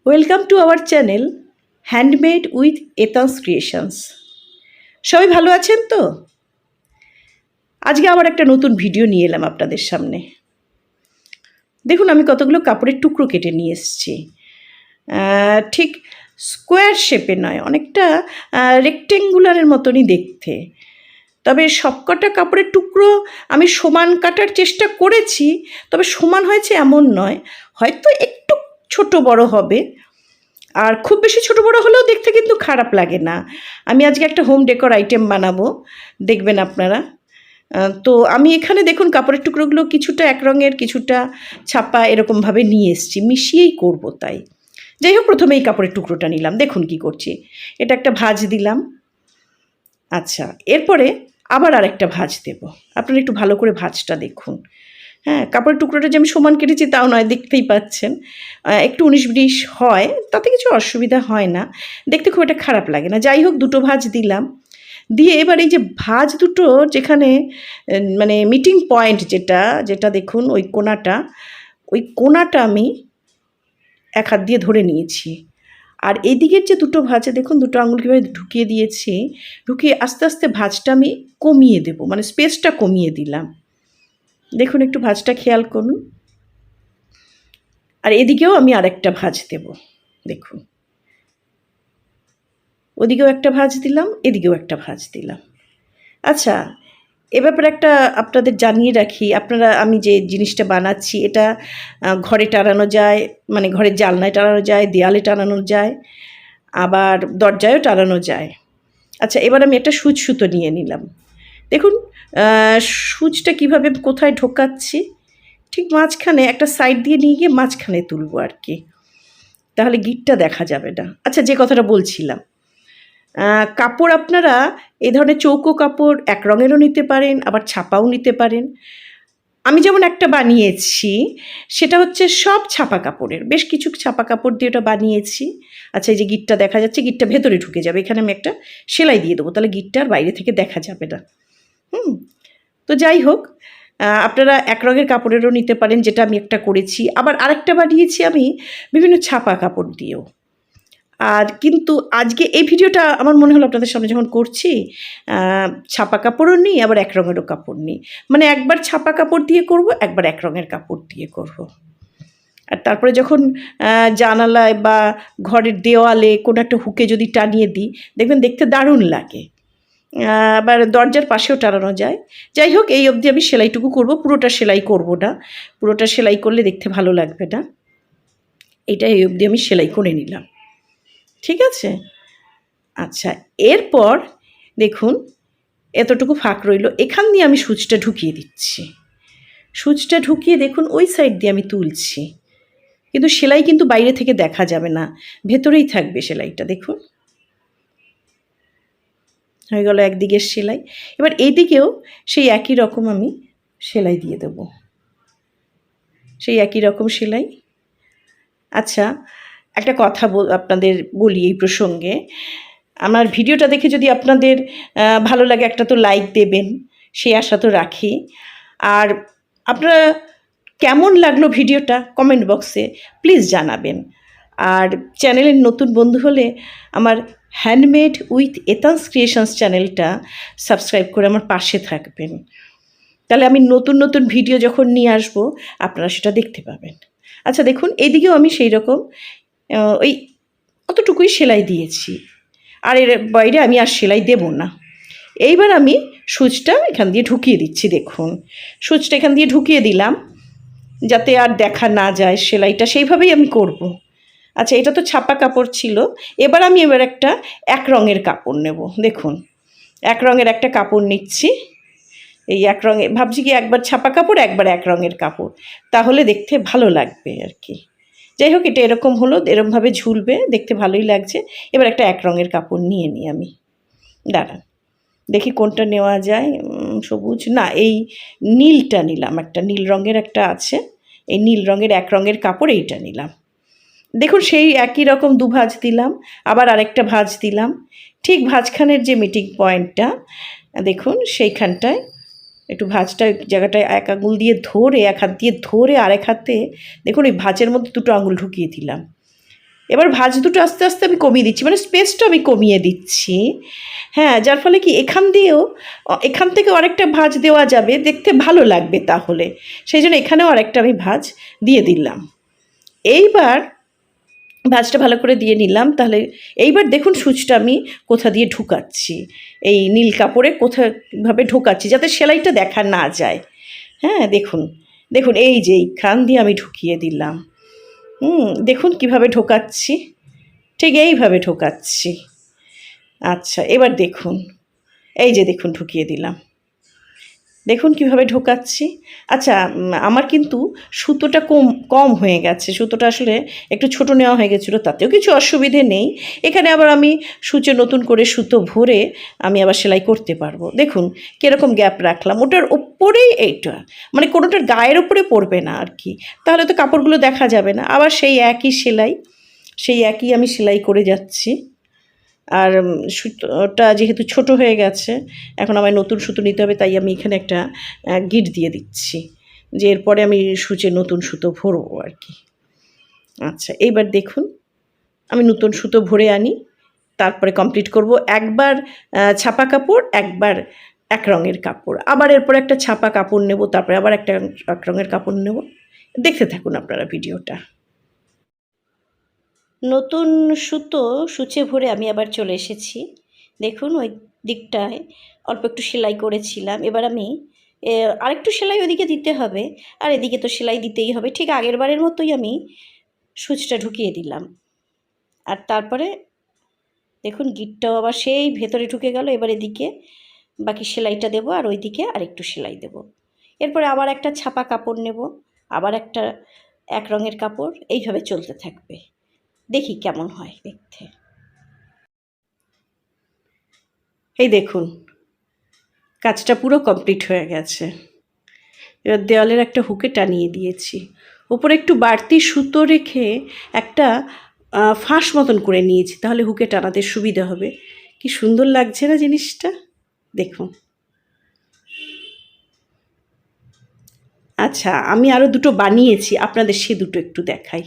Welcome to our channel handmade with এতান্স creations. সবাই ভালো আছেন তো? আজকে আবার একটা নতুন ভিডিও নিয়ে এলাম আপনাদের সামনে। দেখুন, আমি কতগুলো কাপড়ের টুকরো কেটে নিয়ে এসেছি। ঠিক স্কোয়ার শেপে নয়, অনেকটা রেক্টেঙ্গুলারের মতনই দেখতে। তবে সবকটা কাপড়ের টুকরো আমি সমান কাটার চেষ্টা করেছি, তবে সমান হয়েছে এমন নয়, হয়তো একটু ছোট বড় হবে। আর খুব বেশি ছোটো বড়ো হলেও দেখতে কিন্তু খারাপ লাগে না। আমি আজকে একটা হোম ডেকোর আইটেম বানাবো, দেখবেন আপনারা। তো আমি এখানে দেখুন কাপড়ের টুকরোগুলো কিছুটা এক রঙের কিছুটা ছাপা এরকমভাবে নিয়ে এসেছি, মিশিয়েই করব তাই। যাই হোক, প্রথমে এই কাপড়ের টুকরোটা নিলাম, দেখুন কি করছি। এটা একটা ভাঁজ দিলাম। আচ্ছা, এরপরে আবার আরেকটা ভাঁজ দেব। আপনারা একটু ভালো করে ভাঁজটা দেখুন। হ্যাঁ, কাপড়ের টুকরোটা যে আমি সমান কেটেছি তাও নয়, দেখতেই পাচ্ছেন একটু 19-20 হয়, তাতে কিছু অসুবিধা হয় না, দেখতে খুব একটা খারাপ লাগে না। যাই হোক, দুটো ভাঁজ দিলাম, দিয়ে এবার এই যে ভাঁজ দুটো যেখানে মানে মিটিং পয়েন্ট যেটা দেখুন ওই কোণাটা আমি এক হাত দিয়ে ধরে নিয়েছি। আর এই দিকের যে দুটো ভাঁজে দেখুন দুটো আঙুল কীভাবে ঢুকিয়ে দিয়েছি, ঢুকিয়ে আস্তে আস্তে ভাঁজটা আমি কমিয়ে দেব, মানে স্পেসটা কমিয়ে দিলাম। দেখুন, একটু ভাঁজটা খেয়াল করুন। আর এদিকেও আমি আরেকটা ভাঁজ দেব, দেখুন ওদিকেও একটা ভাঁজ দিলাম, এদিকেও একটা ভাঁজ দিলাম। আচ্ছা, এ ব্যাপারে একটা আপনাদের জানিয়ে রাখি, আমি যে জিনিসটা বানাচ্ছি এটা ঘরে টানানো যায়, মানে ঘরের জানলায় টানানো যায়, দেয়ালে টানানো যায়, আবার দরজায়ও টানানো যায়। আচ্ছা, এবার আমি একটা সুতো নিয়ে নিলাম। দেখুন সুচটা কীভাবে কোথায় ঢোকাচ্ছি, ঠিক মাঝখানে একটা সাইড দিয়ে নিয়ে গিয়ে মাঝখানে তুলবো আর কি, তাহলে গিঁটটা দেখা যাবে না। আচ্ছা, যে কথাটা বলছিলাম, কাপড় আপনারা এ ধরনের চৌকো কাপড় এক রঙেরও নিতে পারেন, আবার ছাপাও নিতে পারেন। আমি যেমন একটা বানিয়েছি, সেটা হচ্ছে সব ছাপা কাপড়ের, বেশ কিছু ছাপা কাপড় দিয়ে ওটা বানিয়েছি। আচ্ছা, এই যে গিঁটটা দেখা যাচ্ছে, গিঁটটা ভেতরে ঢুকে যাবে, এখানে আমি একটা সেলাই দিয়ে দেবো, তাহলে গিঁটটা আর বাইরে থেকে দেখা যাবে না। তো যাই হোক, আপনারা এক রঙের কাপড়েরও নিতে পারেন, যেটা আমি একটা করেছি। আবার আরেকটা বানিয়েছি আমি বিভিন্ন ছাপা কাপড় দিয়েও। আর কিন্তু আজকে এই ভিডিওটা আমার মনে হলো আপনাদের সামনে যখন করছি, ছাপা কাপড়ও নিই, আবার এক রঙেরও কাপড় নিই, মানে একবার ছাপা কাপড় দিয়ে করব, একবার এক রঙের কাপড় দিয়ে করব। আর তারপরে যখন জানালায় বা ঘরের দেওয়ালে কোনো একটা হুকে যদি টানিয়ে দিই, দেখবেন দেখতে দারুণ লাগে। আবার দরজার পাশেও টানানো যায়। যাই হোক, এই অবধি আমি সেলাইটুকু করব, পুরোটা সেলাই করব না, পুরোটা সেলাই করলে দেখতে ভালো লাগবে না। এইটা এই অবধি আমি সেলাই করে নিলাম, ঠিক আছে। আচ্ছা, এরপর দেখুন এতটুকু ফাঁক রইল, এখান দিয়ে আমি সুচটা ঢুকিয়ে দিচ্ছি। সুচটা ঢুকিয়ে দেখুন ওই সাইড দিয়ে আমি তুলছি, কিন্তু সেলাই কিন্তু বাইরে থেকে দেখা যাবে না, ভেতরেই থাকবে সেলাইটা। দেখুন হয়ে গেল একদিকের সেলাই। এবার এইদিকেও সেই একই রকম আমি সেলাই দিয়ে দেব, সেই একই রকম সেলাই। আচ্ছা, একটা কথা আপনাদের বলি এই প্রসঙ্গে, আমার ভিডিওটা দেখে যদি আপনাদের ভালো লাগে একটা তো লাইক দেবেন, সেই আশা তো রাখি। আর আপনারা কেমন লাগলো ভিডিওটা কমেন্ট বক্সে প্লিজ জানাবেন। আর চ্যানেলের নতুন বন্ধু হলে আমার হ্যান্ডমেড উইথ এতান্স ক্রিয়েশনস চ্যানেলটা সাবস্ক্রাইব করে আমার পাশে থাকবেন, তাহলে আমি নতুন নতুন ভিডিও যখন নিয়ে আসবো আপনারা সেটা দেখতে পাবেন। আচ্ছা, দেখুন এইদিকেও আমি সেই রকম ওই অতটুকুই সেলাই দিয়েছি, আর এর বাইরে আমি আর সেলাই দেব না। এইবার আমি সুচটা এখান দিয়ে ঢুকিয়ে দিচ্ছি। দেখুন সুচটা এখান দিয়ে ঢুকিয়ে দিলাম যাতে আর দেখা না যায় সেলাইটা, সেইভাবেই আমি করব। আচ্ছা, এটা তো ছাপা কাপড় ছিল, এবার আমি একটা এক রঙের কাপড় নেব। দেখুন এক রঙের একটা কাপড় নিচ্ছি, এই এক রঙের, ভাবছি কি একবার ছাপা কাপড় একবার এক রঙের কাপড়, তাহলে দেখতে ভালো লাগবে আর কি। যাই হোক, এটা এরকম হলো, এরকমভাবে ঝুলবে, দেখতে ভালোই লাগছে। এবার একটা এক রঙের কাপড় নিয়ে নিই আমি, দাঁড়ান দেখি কোনটা নেওয়া যায়। সবুজ না, এই নীলটা নিলাম, একটা নীল রঙের একটা আছে, এই নীল রঙের এক রঙের কাপড় এইটা নিলাম। দেখুন সেই একই রকম দু ভাঁজ দিলাম, আবার আরেকটা ভাঁজ দিলাম, ঠিক ভাঁজখানের যে মিটিং পয়েন্টটা দেখুন সেইখানটায় একটু ভাঁজটা জায়গাটায় এক আঙুল দিয়ে ধরে, এক হাত দিয়ে ধরে আরেক হাতে দেখুন ওই ভাঁজের মধ্যে দুটো আঙুল ঢুকিয়ে দিলাম। এবার ভাঁজ দুটো আস্তে আস্তে আমি কমিয়ে দিচ্ছি, মানে স্পেসটা আমি কমিয়ে দিচ্ছি। হ্যাঁ, যার ফলে কি এখান থেকে আরেকটা ভাঁজ দেওয়া যাবে, দেখতে ভালো লাগবে তাহলে। সেই জন্য এখানেও আরেকটা আমি ভাঁজ দিয়ে দিলাম। এইবার ভাঁজটা ভালো করে দিয়ে নিলাম। তাহলে এইবার দেখুন সূচটা আমি কোথা দিয়ে ঢুকাচ্ছি, এই নীল কাপড়ে কোথাভাবে ঢুকাচ্ছি যাতে সেলাইটা দেখা না যায়। হ্যাঁ, দেখুন দেখুন এই যে এইখান দিয়ে আমি ঢুকিয়ে দিলাম। দেখুন কিভাবে ঢোকাচ্ছি, ঠিক এইভাবে ঢোকাচ্ছি। আচ্ছা, এবার দেখুন, এই যে দেখুন ঢুকিয়ে দিলাম, দেখুন কিভাবে ঢোকাচ্ছি। আচ্ছা, আমার কিন্তু সুতোটা কম হয়ে গেছে, সুতোটা আসলে একটু ছোট নেওয়া হয়ে গেছিলো, তাতেও কিছু অসুবিধে নেই। এখানে আবার আমি সূচে নতুন করে সুতো ভরে আমি আবার সেলাই করতে পারবো। দেখুন কীরকম গ্যাপ রাখলাম, ওটার ওপরেই এইটা, মানে কোনোটার গায়ের ওপরে পড়বে না আর কি, তাহলে তো কাপড়গুলো দেখা যাবে না। আবার সেই একই আমি সেলাই করে যাচ্ছি। আর সুতোটা যেহেতু ছোট হয়ে গেছে, এখন আমায় নতুন সুতো নিতে হবে, তাই আমি এখানে একটা গিট দিয়ে দিচ্ছি যে এরপরে আমি সূচে নতুন সুতো ভরবো আর কি। আচ্ছা, এইবার দেখুন আমি নতুন সুতো ভরে আনি, তারপরে কমপ্লিট করব। একবার ছাপা কাপড়, একবার এক রঙের কাপড়, আবার এরপর একটা ছাপা কাপড় নেব, তারপরে আবার একটা এক রঙের কাপড় নেব। দেখতে থাকুন আপনারা ভিডিওটা। নতুন সুতো সূচে ভরে আমি আবার চলে এসেছি। দেখুন ওই দিকটায় অল্প একটু সেলাই করেছিলাম, এবার আমি আরেকটু সেলাই ওদিকে দিতে হবে, আর এদিকে তো সেলাই দিতেই হবে। ঠিক আগের বারের মতোই আমি সূচটা ঢুকিয়ে দিলাম, আর তারপরে দেখুন গিটটাও আবার সেই ভেতরে ঢুকে গেল। এবার এদিকে বাকি সেলাইটা দেবো, আর ওইদিকে আরেকটু সেলাই দেবো। এরপরে আবার একটা ছাপা কাপড় নেব, আবার একটা এক রঙের কাপড়, এইভাবে চলতে থাকবে। দেখি কেমন হয় দেখতে। এই দেখুন কাজটা পুরো কমপ্লিট হয়ে গেছে। এবার দেওয়ালের একটা হুকে টানিয়ে দিয়েছি, ওপরে একটু বাড়তি সুতো রেখে একটা ফাঁস মতন করে নিয়েছি, তাহলে হুকে টানাতে সুবিধা হবে। কি সুন্দর লাগছে না জিনিসটা, দেখুন। আচ্ছা, আমি আরও দুটো বানিয়েছি, আপনাদের সে দুটো একটু দেখাই।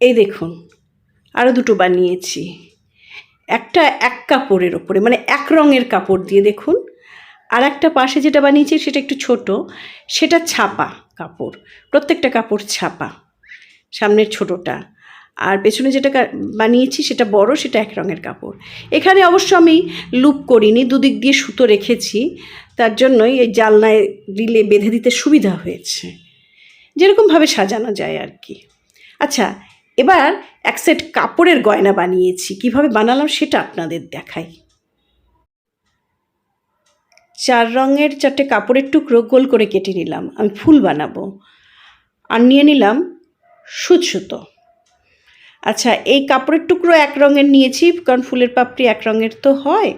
এই দেখুন আরও দুটো বানিয়েছি, একটা এক কাপড়ের ওপরে, মানে এক রঙের কাপড় দিয়ে দেখুন। আর একটা পাশে যেটা বানিয়েছি সেটা একটু ছোট, সেটা ছাপা কাপড়, প্রত্যেকটা কাপড় ছাপা, সামনের ছোটোটা। আর পেছনে যেটা বানিয়েছি সেটা বড়, সেটা এক রঙের কাপড়। এখানে অবশ্য আমি লুপ করিনি, দুদিক দিয়ে সুতো রেখেছি, তার জন্যই এই জালনায় রিলে বেঁধে দিতে সুবিধা হয়েছে, যেরকমভাবে সাজানো যায় আর কি। আচ্ছা, এবার এক সেট কাপড়ের গয়না বানিয়েছি, কিভাবে বানালাম সেটা আপনাদের দেখাই। 4 রঙের 4টে কাপড়ের টুকরো গোল করে কেটে নিলাম, আমি ফুল বানাবো। আর নিয়ে নিলাম সুচ সুতো। আচ্ছা, এই কাপড়ের টুকরো এক রঙের নিয়েছি, কারণ ফুলের পাপড়ি এক রঙের তো হয়।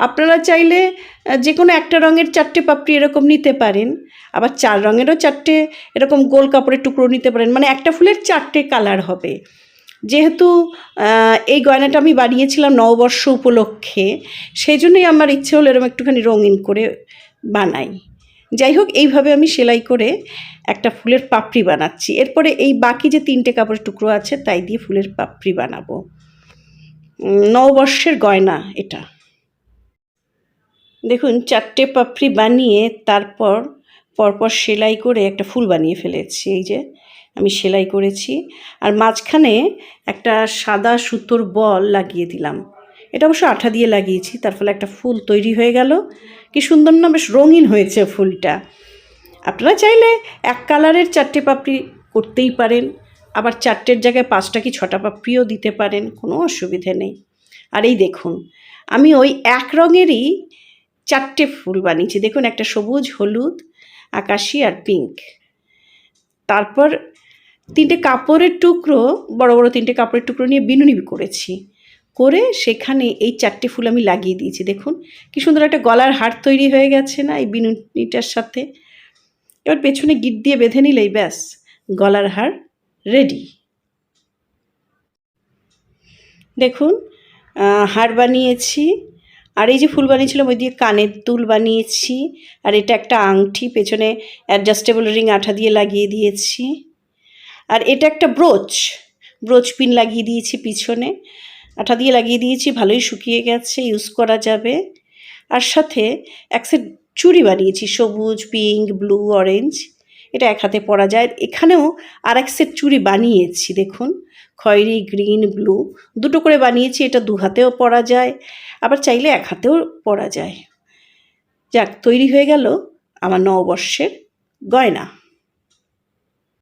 আপনারা চাইলে যে কোনো একটা রঙের 4টে পাপড়ি এরকম নিতে পারেন, আবার 4 রঙেরও 4টে এরকম গোল কাপড়ের টুকরো নিতে পারেন, মানে একটা ফুলের 4টে কালার হবে। যেহেতু এই গয়নাটা আমি বানিয়েছিলাম নববর্ষ উপলক্ষে, সেই জন্যই আমার ইচ্ছে হলো এরকম একটুখানি রঙিন করে বানাই। যাই হোক, এইভাবে আমি সেলাই করে একটা ফুলের পাপড়ি বানাচ্ছি। এরপরে এই বাকি যে 3টে কাপড়ের টুকরো আছে তাই দিয়ে ফুলের পাপড়ি বানাবো। নববর্ষের গয়না এটা। দেখুন 4টে পাপড়ি বানিয়ে তারপর পরপর সেলাই করে একটা ফুল বানিয়ে ফেলেছি। এই যে আমি সেলাই করেছি, আর মাঝখানে একটা সাদা সুতোর বল লাগিয়ে দিলাম। এটা অবশ্য আঠা দিয়ে লাগিয়েছি, তার ফলে একটা ফুল তৈরি হয়ে গেল। কি সুন্দর না, বেশ রঙিন হয়েছে ফুলটা। আপনারা চাইলে এক কালারের 4টে পাপড়ি করতেই পারেন, আবার 4টের জায়গায় 5টা কি 6টা পাপড়িও দিতে পারেন, কোনো অসুবিধে নেই। আর এই দেখুন আমি ওই এক রঙেরই 4টে ফুল বানিয়েছি। দেখুন একটা সবুজ, হলুদ, আকাশি আর পিঙ্ক। তারপর 3টে কাপড়ের টুকরো, বড় বড় 3টে কাপড়ের টুকরো নিয়ে বিনুনি করেছি, করে সেখানে এই 4টে ফুল আমি লাগিয়ে দিয়েছি। দেখুন কি সুন্দর একটা গলার হার তৈরি হয়ে গেছে না এই বিনুনিটার সাথে। এবার পেছনে গিট দিয়ে বেঁধে নিলেই ব্যাস গলার হার রেডি। দেখুন হার বানিয়েছি, আর এই যে ফুল বানিয়েছিলাম ওই দিয়ে কানের দুল বানিয়েছি, আর এটা একটা আংটি, পেছনে অ্যাডজাস্টেবল রিং আঠা দিয়ে লাগিয়ে দিয়েছি। আর এটা একটা ব্রোচ, ব্রোচ পিন লাগিয়ে দিয়েছি পিছনে, আঠা দিয়ে লাগিয়ে দিয়েছি, ভালোই শুকিয়ে গেছে, ইউজ করা যাবে। আর সাথে এক সেট চুড়ি বানিয়েছি, সবুজ, পিঙ্ক, ব্লু, অরেঞ্জ। এটা এক হাতে পরা যায়। এখানেও আর এক সেট চুড়ি বানিয়েছি, দেখুন, খয়েরি, গ্রিন, ব্লু, দুটো করে বানিয়েছি। এটা দু হাতেও পরা যায়, আবার চাইলে এক হাতেও পরা যায়। যাক, তৈরি হয়ে গেল আমার নববর্ষের গয়না।